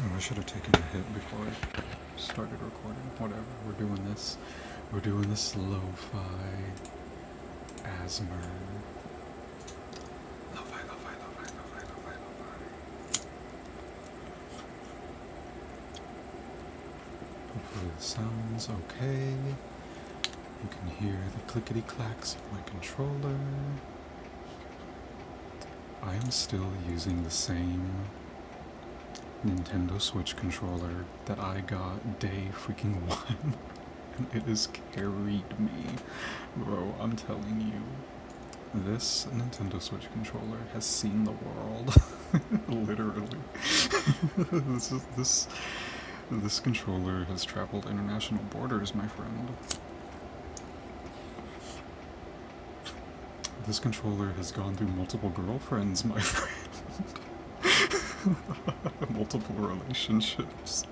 Oh, I should have taken a hit before I started recording. Whatever, we're doing this. We're doing this lo-fi asthma. Lo-fi, lo-fi, lo-fi, lo-fi, lo-fi, lo-fi. Hopefully the sound's okay. You can hear the clickety-clacks of my controller. I am still using the same Nintendo Switch controller that I got day freaking one, and it has carried me. Bro, I'm telling you, this Nintendo Switch controller has seen the world. Literally. This controller has traveled international borders, my friend. This controller has gone through multiple girlfriends, my friend. Multiple relationships.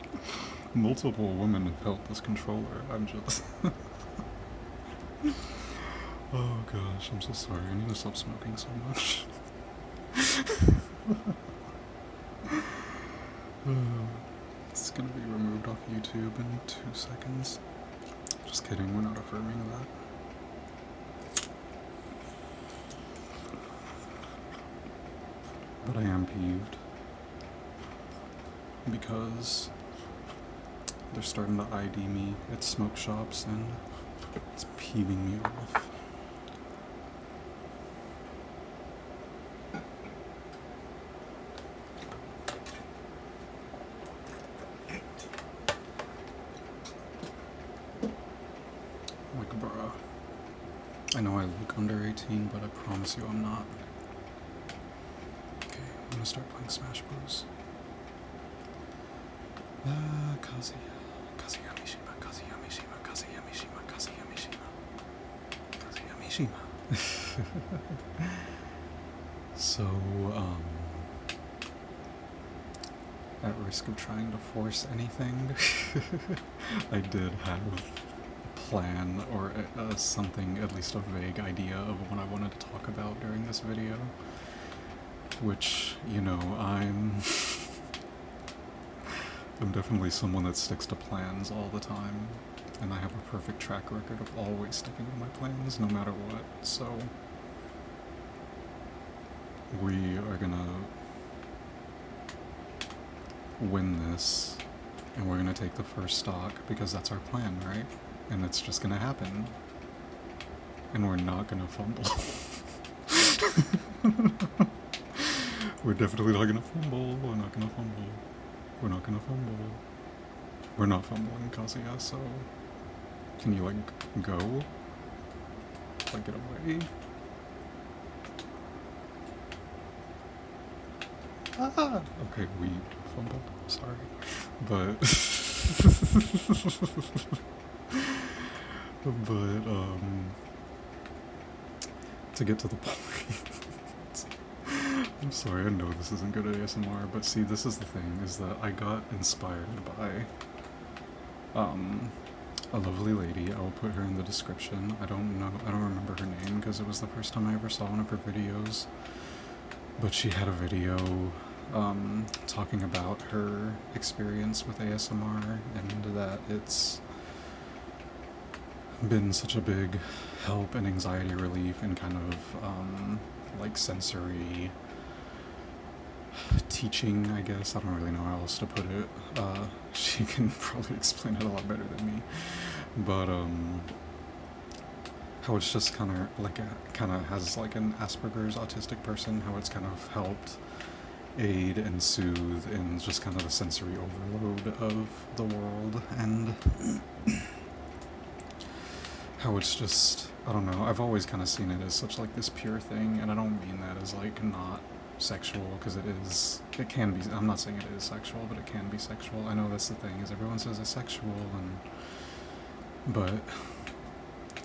Multiple women have held this controller. I'm just... Oh gosh, I'm so sorry. I need to stop smoking so much. It's gonna be removed off YouTube in 2 seconds. Just kidding, we're not affirming that. But I am peeved because they're starting to ID me at smoke shops and it's peeving me off. Like, bruh. I know I look under 18, but I promise you I'm not. Okay, I'm gonna start playing Smash Bros. Kazuya Mishima, Kazuya Mishima, Kazuya Mishima, Kazuya Mishima, Kazuya Mishima. So, at risk of trying to force anything, I did have a plan or something, at least a vague idea of what I wanted to talk about during this video, which, you know, I'm definitely someone that sticks to plans all the time, and I have a perfect track record of always sticking to my plans no matter what, so we are gonna win this, and we're gonna take the first stock because that's our plan, right? And it's just gonna happen, and we're not gonna fumble. We're definitely not gonna fumble. We're not gonna fumble. We're not gonna fumble. We're not fumbling, Kazuya, so can you, like, go? Like, get away? Ah! Okay, we fumbled. Sorry. But... to get to the point... I'm sorry, I know this isn't good at ASMR, but see, this is the thing, is that I got inspired by a lovely lady. I will put her in the description. I don't remember her name because it was the first time I ever saw one of her videos, but she had a video talking about her experience with ASMR and that it's been such a big help and anxiety relief and kind of like sensory teaching, I guess. I don't really know how else to put it. She can probably explain it a lot better than me. But how it's just kind of has like an Asperger's autistic person, how it's kind of helped aid and soothe in just kind of the sensory overload of the world, and how it's just, I don't know, I've always kind of seen it as such like this pure thing, and I don't mean that as like not sexual, because it can be, I'm not saying it is sexual, but it can be sexual. I know that's the thing, is everyone says it's sexual, but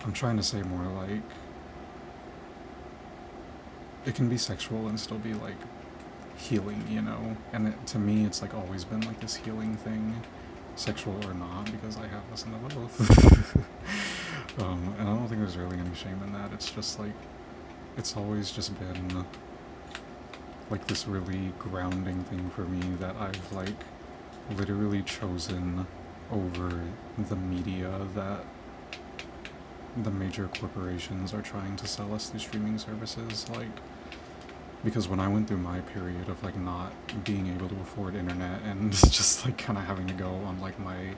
I'm trying to say more like, it can be sexual and still be like healing, you know, and to me it's like always been like this healing thing, sexual or not, because I have listened to both. And I don't think there's really any shame in that. It's just like, it's always just been like this really grounding thing for me that I've like literally chosen over the media that the major corporations are trying to sell us these streaming services. Like, because when I went through my period of like not being able to afford internet and just like kind of having to go on like my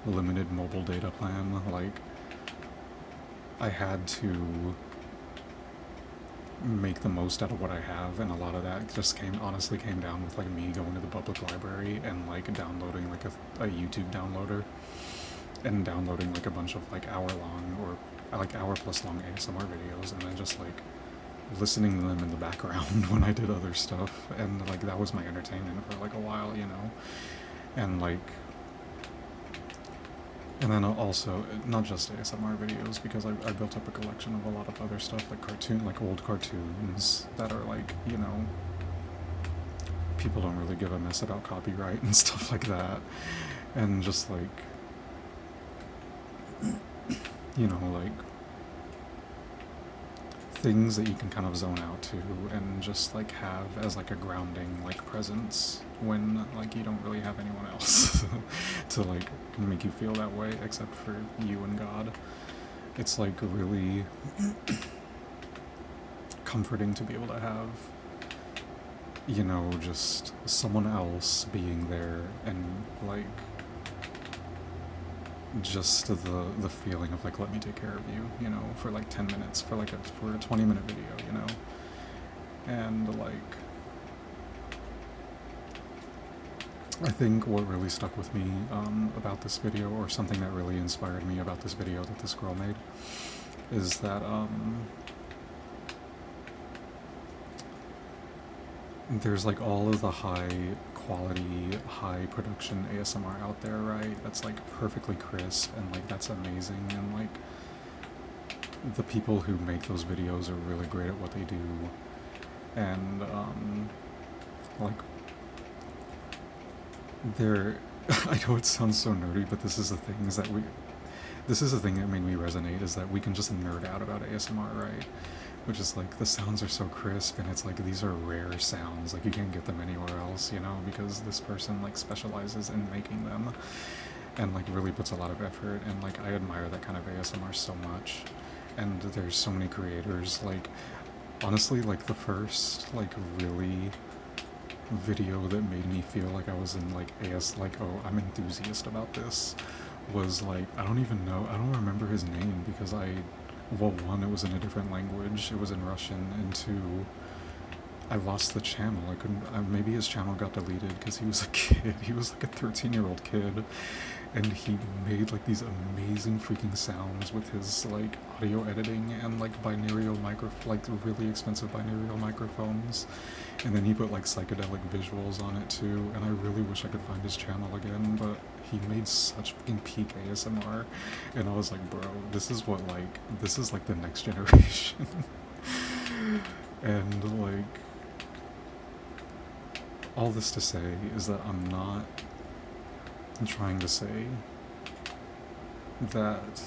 limited mobile data plan, like I had to make the most out of what I have, and a lot of that just honestly came down with like me going to the public library and like downloading like a YouTube downloader and downloading like a bunch of like hour-long or like hour-plus-long ASMR videos, and then just like listening to them in the background when I did other stuff, and like that was my entertainment for like a while, you know. And like, and then also not just ASMR videos, because I built up a collection of a lot of other stuff, like old cartoons that are like, you know, people don't really give a mess about copyright and stuff like that, and just like, you know, like things that you can kind of zone out to and just like have as like a grounding like presence when like you don't really have anyone else to like make you feel that way except for you and God. It's like really comforting to be able to have, you know, just someone else being there, and like just the feeling of like, let me take care of you, you know, for like 10 minutes, for a 20-minute video, you know. And like, I think what really stuck with me about this video, or something that really inspired me about this video that this girl made, is that there's like all of the high quality, high production ASMR out there, right? That's like perfectly crisp, and like that's amazing, and like the people who make those videos are really great at what they do, and like they're I know it sounds so nerdy, but this is the thing that made me resonate, is that we can just nerd out about ASMR, right? Which is like, the sounds are so crisp, and it's like, these are rare sounds, like you can't get them anywhere else, you know, because this person like specializes in making them and like really puts a lot of effort, and like I admire that kind of ASMR so much. And there's so many creators, like honestly, like the first like really video that made me feel like I was in like like, oh, I'm enthusiast about this, was like, I don't remember his name, because well, one, it was in a different language, it was in Russian, and two, I lost the channel. I couldn't, maybe his channel got deleted because he was a kid. He was like a 13-year-old kid, and he made like these amazing freaking sounds with his like audio editing and like like really expensive binaural microphones. And then he put like psychedelic visuals on it too, and I really wish I could find his channel again, but he made such fucking peak ASMR, and I was like, bro, this is like the next generation. And like, all this to say is that I'm not trying to say that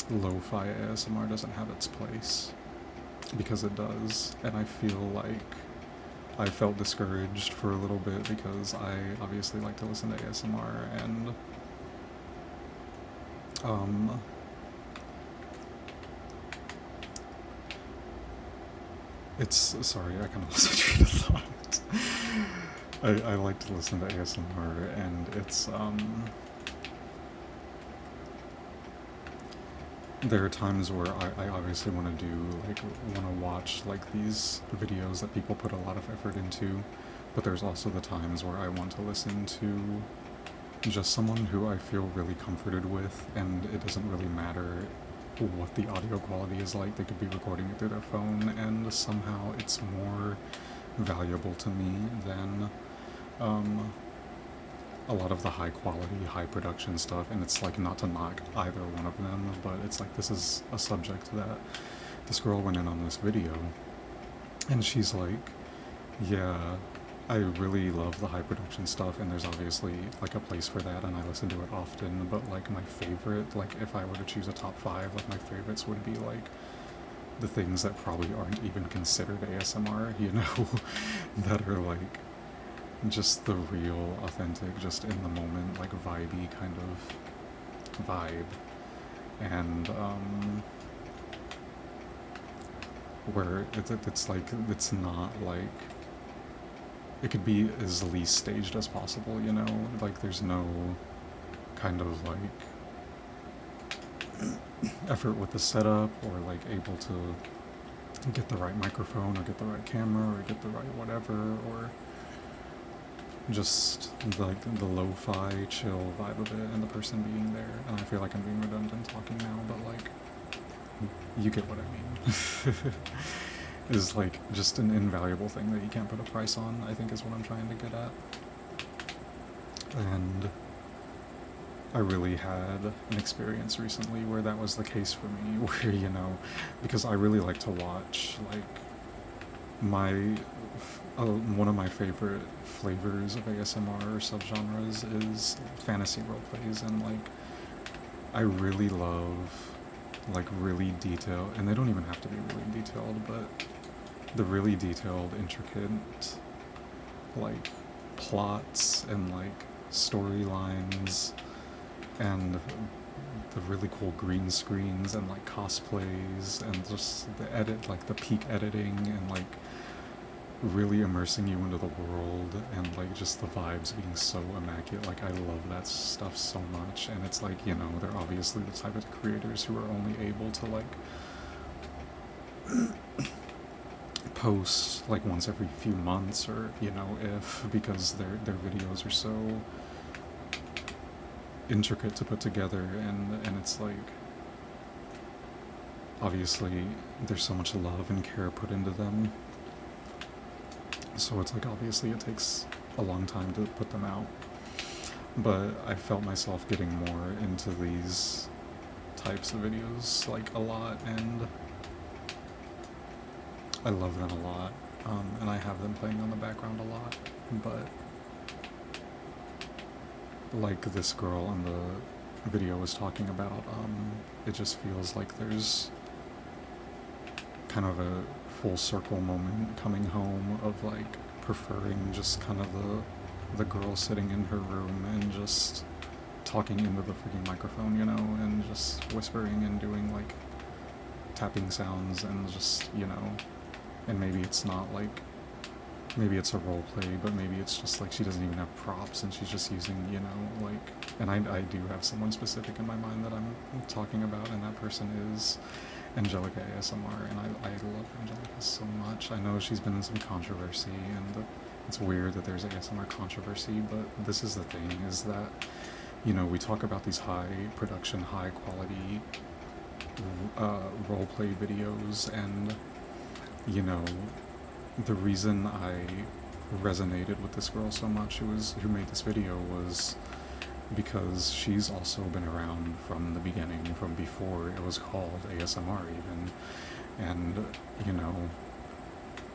lo-fi ASMR doesn't have its place, because it does, and I feel like I felt discouraged for a little bit because I obviously like to listen to ASMR, and sorry, I kind of lost my train of thought. I like to listen to ASMR, and it's there are times where I obviously want to watch like these videos that people put a lot of effort into, but there's also the times where I want to listen to just someone who I feel really comforted with, and it doesn't really matter what the audio quality is like. They could be recording it through their phone, and somehow it's more valuable to me than a lot of the high quality, high production stuff. And it's like, not to knock either one of them, but it's like, this is a subject that this girl went in on this video, and she's like, yeah, I really love the high production stuff, and there's obviously like a place for that, and I listen to it often, but like my favorite, like if I were to choose a top 5, like my favorites would be like the things that probably aren't even considered ASMR, you know, that are like just the real, authentic, just in the moment, like vibey kind of vibe. And where it's like, it's not like, it could be as least staged as possible, you know? Like, there's no kind of like effort with the setup, or like able to get the right microphone, or get the right camera, or get the right whatever, or just like the lo-fi chill vibe of it and the person being there. And I feel like I'm being redundant talking now, but like, you get what I mean. Is like just an invaluable thing that you can't put a price on, I think, is what I'm trying to get at. And I really had an experience recently where that was the case for me, where, you know, because I really like to watch, like, one of my favorite flavors of ASMR or subgenres is fantasy roleplays, and like, I really love, like, really detailed, and they don't even have to be really detailed, but the really detailed, intricate, like, plots and like storylines, and the really cool green screens and like cosplays, and just the like the peak editing, and like really immersing you into the world, and like just the vibes being so immaculate. Like, I love that stuff so much. And it's like, you know, they're obviously the type of creators who are only able to like post like once every few months, or, you know, if, because their videos are so intricate to put together, and it's like, obviously there's so much love and care put into them, so it's like, obviously it takes a long time to put them out. But I felt myself getting more into these types of videos like a lot, and I love them a lot, and I have them playing on the background a lot. But like this girl on the video was talking about, it just feels like there's kind of a full circle moment coming home of like preferring just kind of the girl sitting in her room and just talking into the freaking microphone, you know, and just whispering and doing like tapping sounds, and just, you know, and maybe it's not like, maybe it's a role play, but maybe it's just like she doesn't even have props and she's just using, you know, like, and I do have someone specific in my mind that I'm talking about, and that person is Angelica ASMR, and I love Angelica so much. I know she's been in some controversy, and it's weird that there's ASMR controversy, but this is the thing, is that, you know, we talk about these high production, high quality roleplay videos, and, you know, the reason I resonated with this girl so much who made this video was because she's also been around from the beginning, from before it was called ASMR even. And, you know,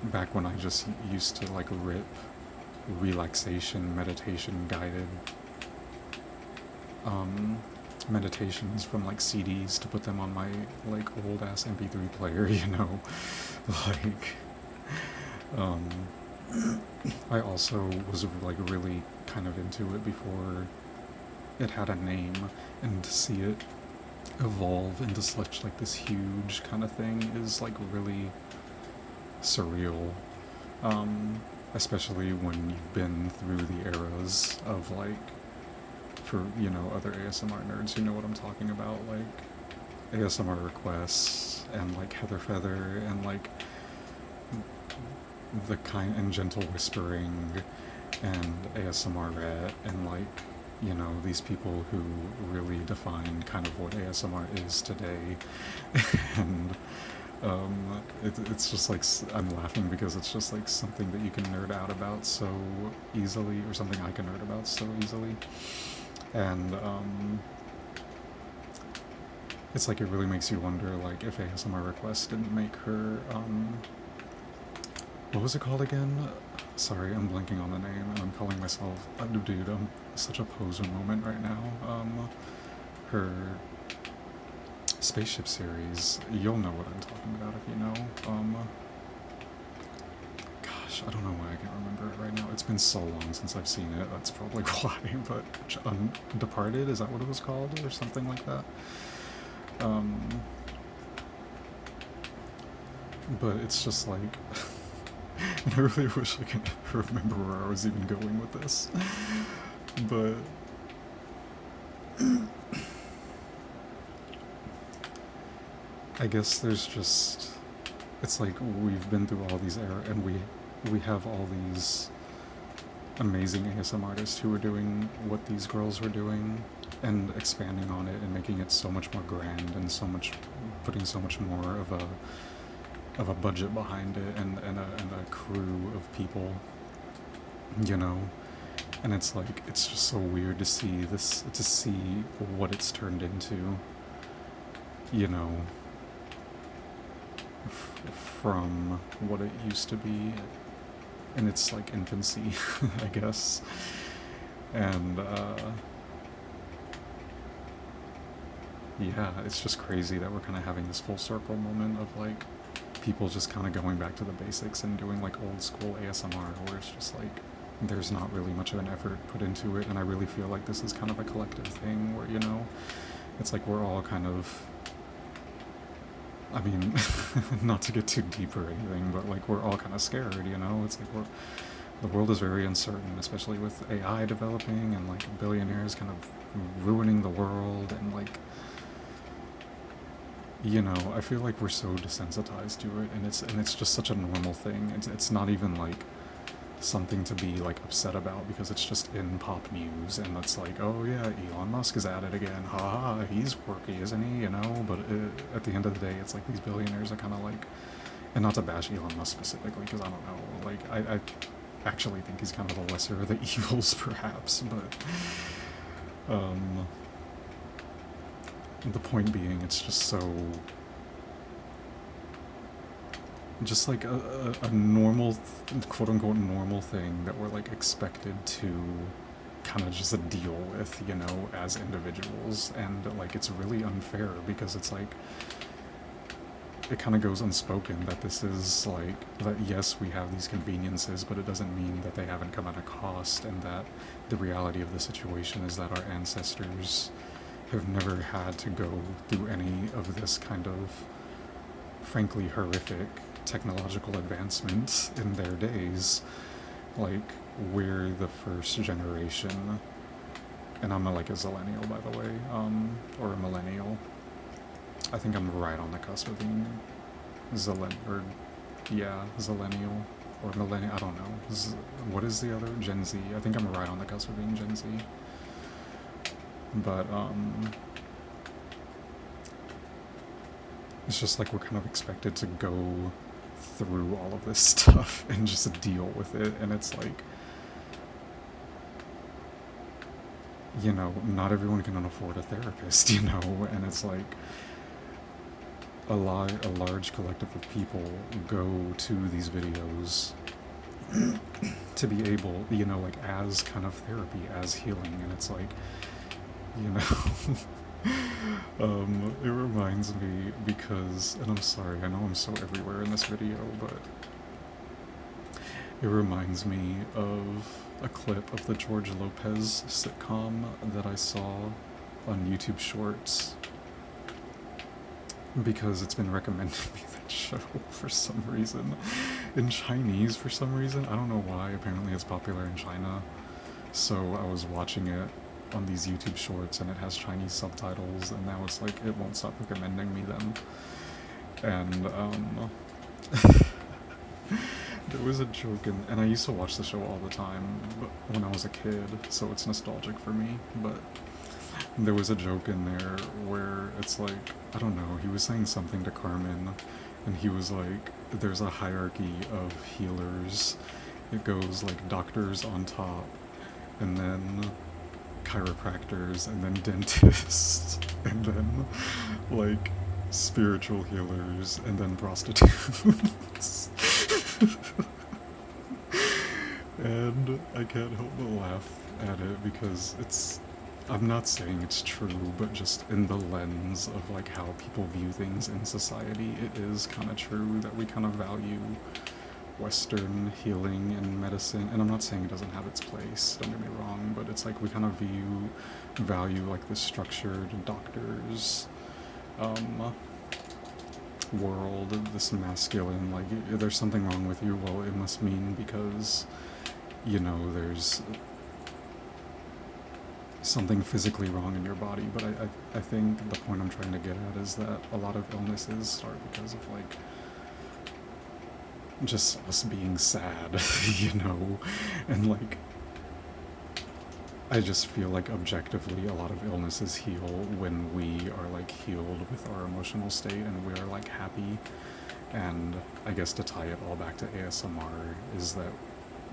back when I just used to like rip relaxation, meditation guided meditations from like CDs to put them on my like old ass MP3 player, you know, like, I also was like really kind of into it before it had a name, and to see it evolve into such like this huge kind of thing is like really surreal, especially when you've been through the eras of like, for, you know, other ASMR nerds who know what I'm talking about, like ASMR requests and like Heather Feather and like the kind and gentle whispering and ASMR rat, and like, you know, these people who really defined kind of what ASMR is today. And it's just like, I'm laughing because it's just like something that you can nerd out about so easily, or something I can nerd about so easily. And it's like, it really makes you wonder, like, if ASMR requests didn't make her, what was it called again? Sorry, I'm blanking on the name, and I'm calling myself, dude, I'm such a poser moment right now. Her spaceship series, you'll know what I'm talking about if you know. gosh, I don't know why I can't remember it right now. It's been so long since I've seen it, that's probably why, but Departed, is that what it was called, or something like that? But it's just like, and I really wish I could remember where I was even going with this, but I guess there's just, it's like we've been through all these eras, and we have all these amazing ASM artists who are doing what these girls were doing and expanding on it and making it so much more grand and so much, putting so much more of a budget behind it and a crew of people, you know. And it's like, it's just so weird to see this, to see what it's turned into, you know, from what it used to be in its like infancy, I guess. And yeah, it's just crazy that we're kind of having this full circle moment of like people just kind of going back to the basics and doing like old school ASMR, where it's just like there's not really much of an effort put into it. And I really feel like this is kind of a collective thing where, you know, it's like we're all kind of, I mean, not to get too deep or anything, but like we're all kind of scared, you know. It's like the world is very uncertain, especially with AI developing and like billionaires kind of ruining the world, and like, you know, I feel like we're so desensitized to it, and it's just such a normal thing. It's not even like something to be like upset about, because it's just in pop news, and it's like, oh yeah, Elon Musk is at it again, haha, he's quirky, isn't he, you know. But at the end of the day, it's like these billionaires are kind of like, and not to bash Elon Musk specifically, because I don't know, like I actually think he's kind of the lesser of the evils perhaps, but the point being, it's just so, just like a normal, quote-unquote normal thing that we're like expected to kind of just deal with, you know, as individuals. And like it's really unfair, because it's like it kind of goes unspoken that this is like, that yes, we have these conveniences, but it doesn't mean that they haven't come at a cost, and that the reality of the situation is that our ancestors have never had to go through any of this kind of frankly horrific technological advancements in their days. Like, we're the first generation, and I'm like a zillennial, by the way, or a millennial. I think I'm right on the cusp of being zillennial, or millennial, I don't know. What is the other? Gen Z. I think I'm right on the cusp of being Gen Z. But, it's just like we're kind of expected to go through all of this stuff and just deal with it, and it's like, you know, not everyone can afford a therapist, you know, and it's like a large collective of people go to these videos to be able, you know, like as kind of therapy, as healing, and it's like, you know, it reminds me because, and I'm sorry, I know I'm so everywhere in this video, but it reminds me of a clip of the George Lopez sitcom that I saw on YouTube Shorts, because it's been recommended me, that show, for some reason, in Chinese for some reason. I don't know why. Apparently it's popular in China, so I was watching it on these YouTube Shorts, and it has Chinese subtitles, and now it's like it won't stop recommending me them. And there was a joke in, and I used to watch the show all the time when I was a kid, so it's nostalgic for me, but there was a joke in there where it's like, I don't know, he was saying something to Carmen, and he was like, there's a hierarchy of healers. It goes like doctors on top, and then chiropractors, and then dentists, and then like spiritual healers, and then prostitutes. And I can't help but laugh at it, because it's, I'm not saying it's true, but just in the lens of like how people view things in society, it is kind of true that we kind of value Western healing and medicine, and I'm not saying it doesn't have its place, don't get me wrong, but it's like we kind of value like this structured doctor's world, this masculine, like, there's something wrong with you, well, it must mean because, you know, there's something physically wrong in your body. But I think the point I'm trying to get at is that a lot of illnesses start because of, like, just us being sad, you know? And, like, I just feel like objectively a lot of illnesses heal when we are, like, healed with our emotional state and we are, like, happy. And I guess to tie it all back to ASMR is that,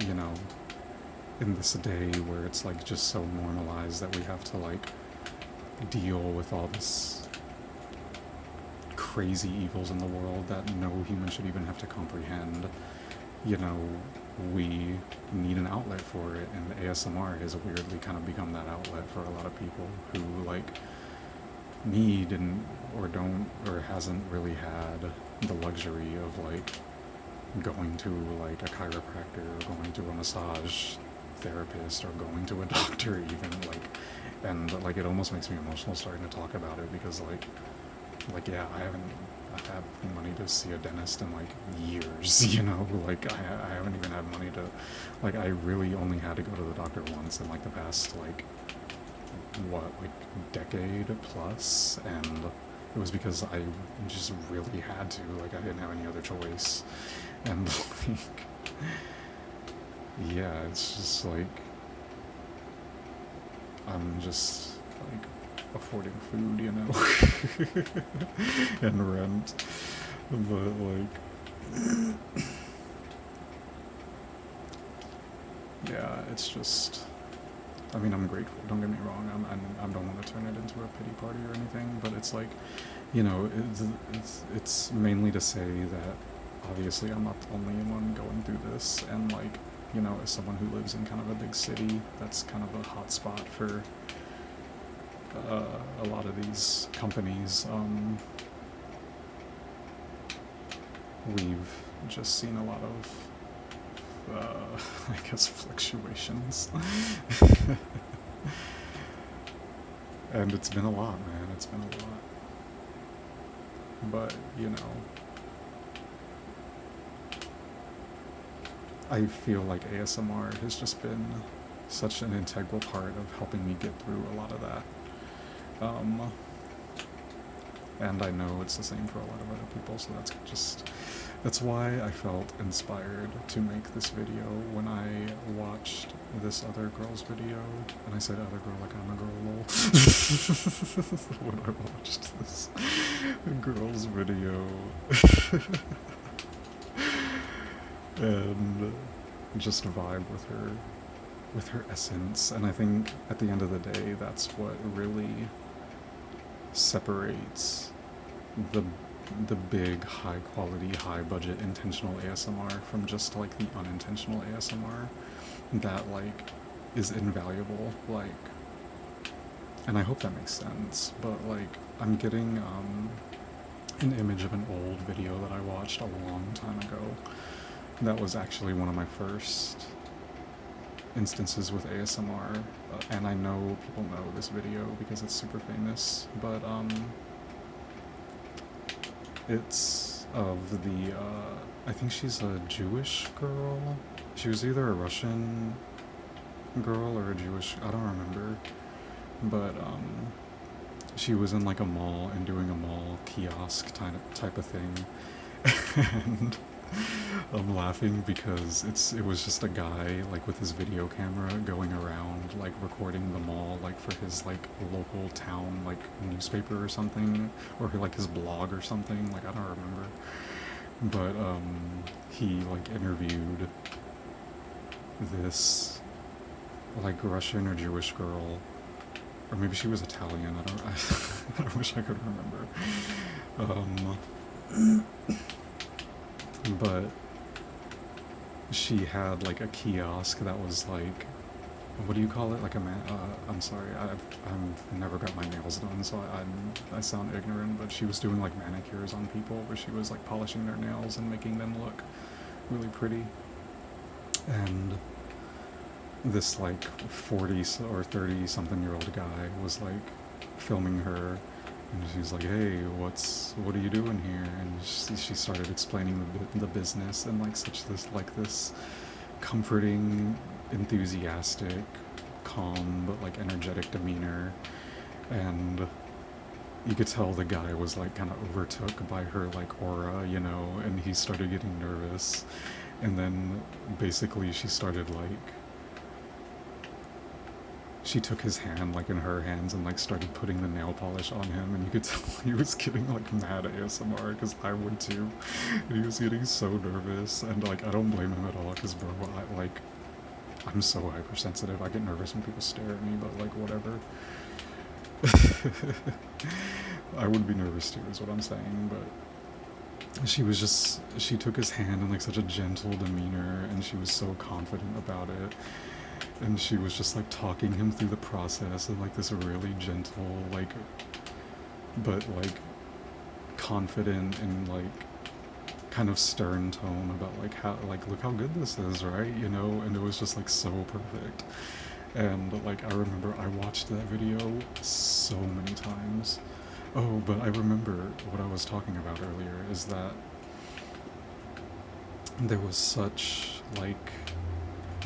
you know, in this day where it's, like, just so normalized that we have to, like, deal with all this crazy evils in the world that no human should even have to comprehend, you know, we need an outlet for it, and ASMR has weirdly kind of become that outlet for a lot of people who, like, need and or don't or hasn't really had the luxury of, like, going to, like, a chiropractor or going to a massage therapist or going to a doctor even, like, and, like, it almost makes me emotional starting to talk about it because, like yeah, I've had money to see a dentist in, like, years, you know, like, I haven't even had money to, like, I really only had to go to the doctor once in, like, the past, like, what, like, decade plus, and it was because I just really had to, like, I didn't have any other choice, and, like, yeah, it's just, like, I'm just, like, affording food, you know, and rent, but, like, yeah, it's just, I mean, I'm grateful, don't get me wrong, I don't want to turn it into a pity party or anything, but it's like, you know, it's mainly to say that obviously I'm not the only one going through this, and, like, you know, as someone who lives in kind of a big city, that's kind of a hot spot for a lot of these companies. We've just seen a lot of, I guess, fluctuations. And it's been a lot, man, it's been a lot. But, you know, I feel like ASMR has just been such an integral part of helping me get through a lot of that. And I know it's the same for a lot of other people, so that's why I felt inspired to make this video when I watched this other girl's video, and I said other girl like I'm a girl, lol. When I watched this girl's video, and just vibe with her essence, and I think at the end of the day, that's what really separates the big, high quality, high budget, intentional ASMR from just, like, the unintentional ASMR that, like, is invaluable, like, and I hope that makes sense, but, like, I'm getting an image of an old video that I watched a long time ago that was actually one of my first instances with ASMR, and I know people know this video because it's super famous, but it's of the, I think she's a Jewish girl. She was either a Russian girl or a Jewish, I don't remember, but she was in, like, a mall and doing a mall kiosk type of thing, and I'm laughing because it was just a guy, like, with his video camera going around, like, recording the mall, like, for his, like, local town, like, newspaper or something, or, like, his blog or something, like, I don't remember, but he, like, interviewed this, like, Russian or Jewish girl, or maybe she was Italian, I wish I could remember, but she had, like, a kiosk that was, like, what do you call it, like, I'm sorry, I've never got my nails done, so I sound ignorant, but she was doing, like, manicures on people where she was, like, polishing their nails and making them look really pretty. And this like 40 or 30 something year old guy was like filming her, and she's like, hey, what are you doing here? And she started explaining the business and like this comforting, enthusiastic, calm but like energetic demeanor. And you could tell the guy was like kind of overtook by her like aura, you know, and he started getting nervous. And then basically she took his hand like in her hands and like started putting the nail polish on him, and you could tell he was getting like mad ASMR, because I would too. And he was getting so nervous, and like I don't blame him at all, because bro, I'm so hypersensitive. I get nervous when people stare at me, but like whatever. I would be nervous too, is what I'm saying. But she took his hand in like such a gentle demeanor, and she was so confident about it. And she was just like talking him through the process in like this really gentle, like, but like confident and like kind of stern tone about like how, like, look how good this is, right? You know, and it was just like so perfect. And like I remember I watched that video so many times. Oh, but I remember what I was talking about earlier is that there was such like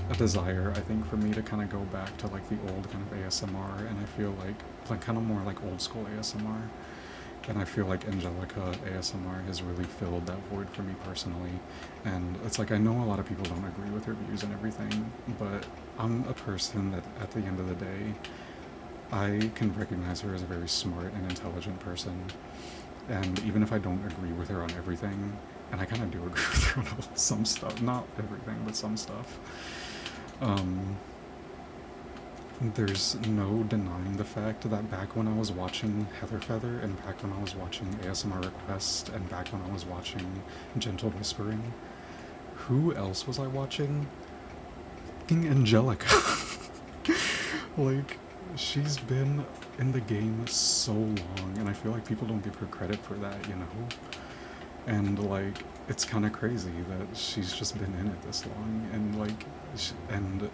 a desire, I think, for me to kind of go back to like the old kind of ASMR, and I feel like kind of more like old school ASMR. And I feel like Angelica ASMR has really filled that void for me personally. And it's like, I know a lot of people don't agree with her views and everything, but I'm a person that at the end of the day, I can recognize her as a very smart and intelligent person. And even if I don't agree with her on everything, and I kind of do agree with her on some stuff, not everything, but some stuff, there's no denying the fact that back when I was watching Heather Feather, and back when I was watching ASMR Request, and back when I was watching Gentle Whispering, who else was I watching? Fucking Angelica. Like, she's been in the game so long, and I feel like people don't give her credit for that, you know? And like, it's kind of crazy that she's just been in it this long, and like, and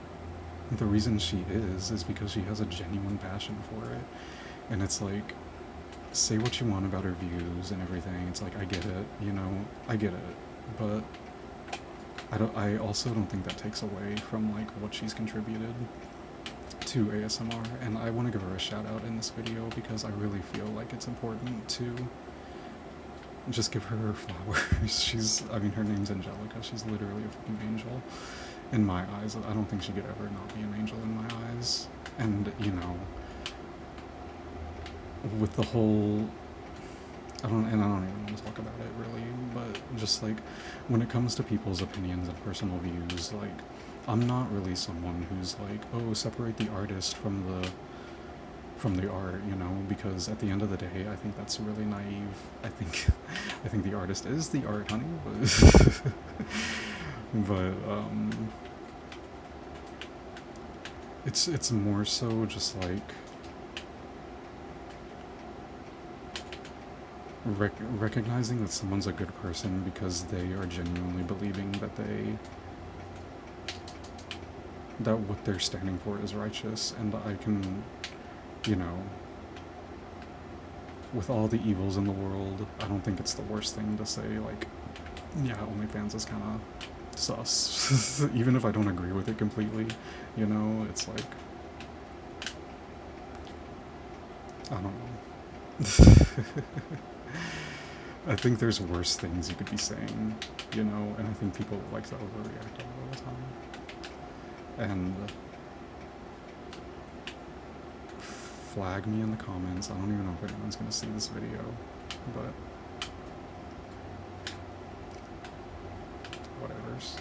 the reason she is because she has a genuine passion for it. And it's like, say what you want about her views and everything, it's like, I get it, you know, I get it, but I also don't think that takes away from like what she's contributed to ASMR. And I want to give her a shout out in this video, because I really feel like it's important to just give her her flowers. I mean, her name's Angelica. She's literally a fucking angel in my eyes. I don't think she could ever not be an angel in my eyes. And, you know, with the whole, I don't even want to talk about it really, but just like, when it comes to people's opinions and personal views, like, I'm not really someone who's like, oh, separate the artist from the art, you know, because at the end of the day, I think that's really naive. I think the artist is the art, honey. But it's more so just like recognizing that someone's a good person because they are genuinely believing that what they're standing for is righteous. And I can, you know, with all the evils in the world, I don't think it's the worst thing to say, like, yeah, OnlyFans is kind of sus. Even if I don't agree with it completely, you know, it's like, I don't know. I think there's worse things you could be saying, you know, and I think people like to overreact all the time. And flag me in the comments. I don't even know if anyone's going to see this video, but whatevers.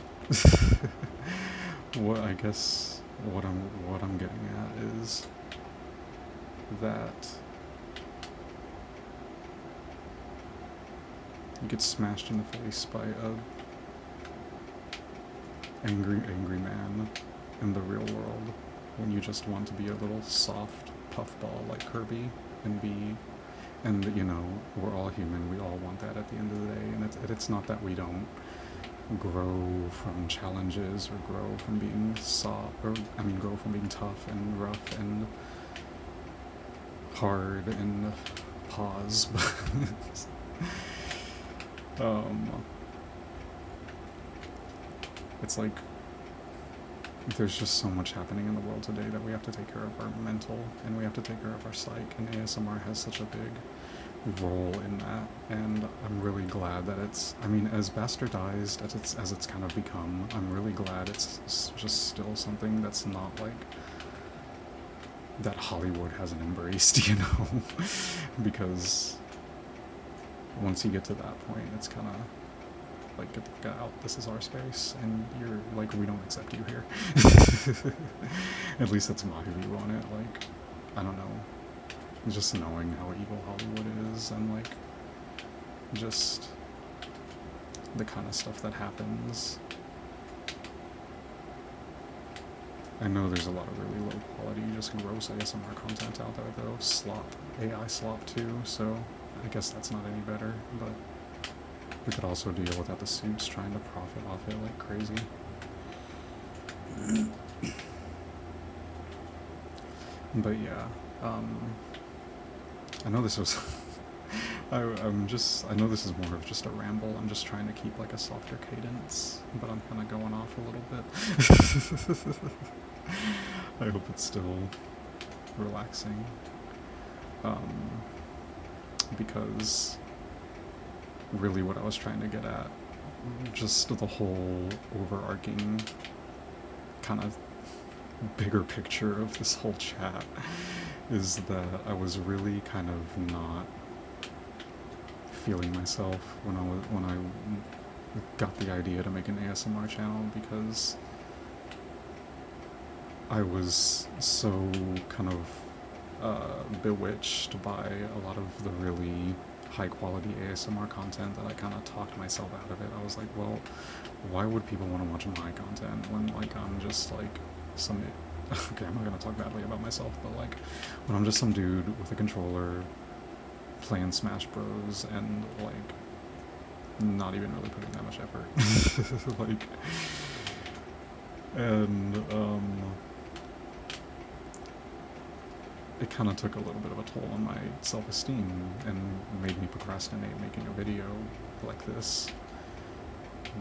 I guess what I'm getting at is that you get smashed in the face by a angry man in the real world when you just want to be a little soft puffball like Kirby and you know, we're all human, we all want that at the end of the day, and it's not that we don't, grow from challenges or grow from being grow from being tough and rough and hard and pause. It's like there's just so much happening in the world today that we have to take care of our mental and we have to take care of our psyche, and ASMR has such a big role in that, and I'm really glad that it's, I mean, as bastardized as it's kind of become, I'm really glad it's just still something that's not like that Hollywood hasn't embraced, you know? Because once you get to that point, it's kind of like, get the fuck out, this is our space, and you're like, we don't accept you here. At least that's my view on it. Like, I don't know, just knowing how evil Hollywood is, and like just the kind of stuff that happens. I know there's a lot of really low quality, just gross ASMR content out there though, AI slop too, so I guess that's not any better, but we could also deal without the suits trying to profit off it like crazy. But yeah, I know this was I know this is more of just a ramble. I'm just trying to keep like a softer cadence, but I'm kind of going off a little bit. I hope it's still relaxing, because really what I was trying to get at, just the whole overarching kind of bigger picture of this whole chat, is that I was really kind of not feeling myself when I got the idea to make an ASMR channel, because I was so kind of bewitched by a lot of the really high quality ASMR content that I kind of talked myself out of it. I was like, well, why would people want to watch my content when like I'm just like some, okay, I'm not gonna talk badly about myself, but like when I'm just some dude with a controller playing Smash Bros and like not even really putting that much effort. Like, and it kind of took a little bit of a toll on my self-esteem and made me procrastinate making a video like this.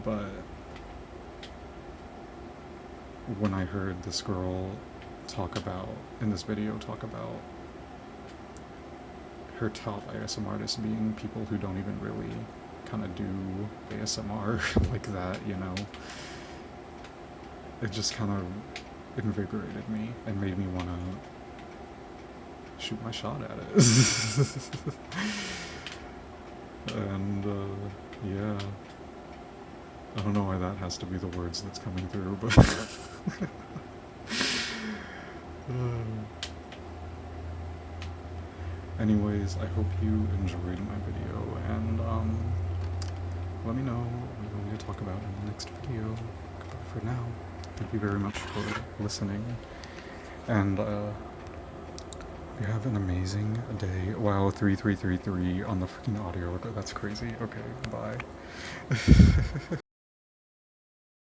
But when I heard this girl in this video talk about her top ASMR artists being people who don't even really kind of do ASMR like that, you know, it just kind of invigorated me and made me want to shoot my shot at it. And yeah, I don't know why that has to be the words that's coming through, but anyways, I hope you enjoyed my video, and let me know what you want me to talk about in the next video. But for now, thank you very much for listening, and you have an amazing day. Wow, 3333 on the freaking audio record. That's crazy. Okay, bye.